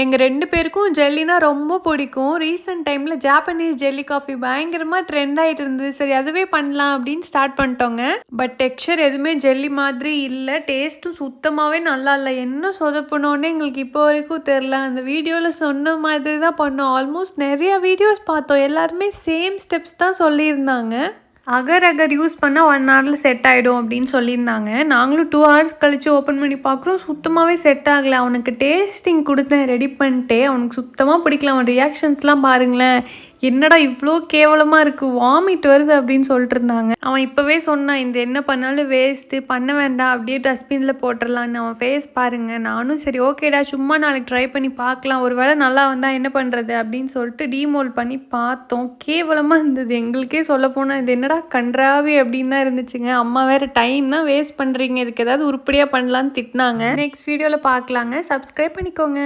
எங்க 2 பேருக்கும் ஜெல்லினா ரொம்ப பிடிக்கும். ரீசென்ட் டைம்ல ஜாப்பனீஸ் ஜெல்லி காஃபி பயங்கரமா ட்ரெண்ட் ஆயிட்டு இருந்தது. சரி அதுவே பண்ணலாம் அப்படின்னு ஸ்டார்ட் பண்ணிட்டோங்க. பட் டெக்ஸ்சர் எதுவுமே ஜெல்லி மாதிரி இல்ல. டேஸ்ட்டும் சுத்தமாவே நல்லா இல்ல. என்ன சொதப்புனோன்னே எங்களுக்கு இப்போ வரைக்கும் தெரியல. அந்த வீடியோல சொன்ன மாதிரி தான் பண்ணோம். ஆல்மோஸ்ட் நிறைய வீடியோஸ் பார்த்தோம். எல்லாருமே சேம் ஸ்டெப்ஸ் தான் சொல்லியிருந்தாங்க. அகர் அகர் யூஸ் பண்ணால் 1 ஹவரில் செட் ஆகிடும் அப்படின்னு சொல்லியிருந்தாங்க. நாங்களும் 2 ஹவர்ஸ் கழித்து ஓப்பன் பண்ணி பார்க்குறோம். சுத்தமாகவே செட் ஆகலை. அவனுக்கு டேஸ்டிங் கொடுத்தேன் ரெடி பண்ணிட்டே. அவனுக்கு சுத்தமாக பிடிக்கல. அவன் ரியாக்ஷன்ஸ்லாம் பாருங்களேன். என்னடா இவ்வளோ கேவலமாக இருக்குது, வாமிட் வருது அப்படின்னு சொல்லிட்டு இருந்தாங்க. அவன் இப்போவே சொன்னான், இந்த என்ன பண்ணாலும் வேஸ்ட்டு, பண்ண வேண்டாம், அப்படியே டஸ்ட்பினில் போட்டுடலான்னு. அவன் ஃபேஸ் பாருங்கள். நானும் சரி ஓகேடா, சும்மா நாளைக்கு ட்ரை பண்ணி பார்க்கலாம், ஒரு வேளை நல்லா வந்தால் என்ன பண்ணுறது அப்படின்னு சொல்லிட்டு டீமோல்ட் பண்ணி பார்த்தோம். கேவலமாக இருந்தது. எங்களுக்கே சொல்ல போனால் இது என்னடா கன்றாவி அப்படின்னு தான் இருந்துச்சுங்க. அம்மா வேறு டைம் தான் வேஸ்ட் பண்ணுறீங்க, இதுக்கு ஏதாவது உருப்படியாக பண்ணலான்னு திட்டினாங்க. நெக்ஸ்ட் வீடியோவில் பார்க்கலாங்க. சப்ஸ்கிரைப் பண்ணிக்கோங்க.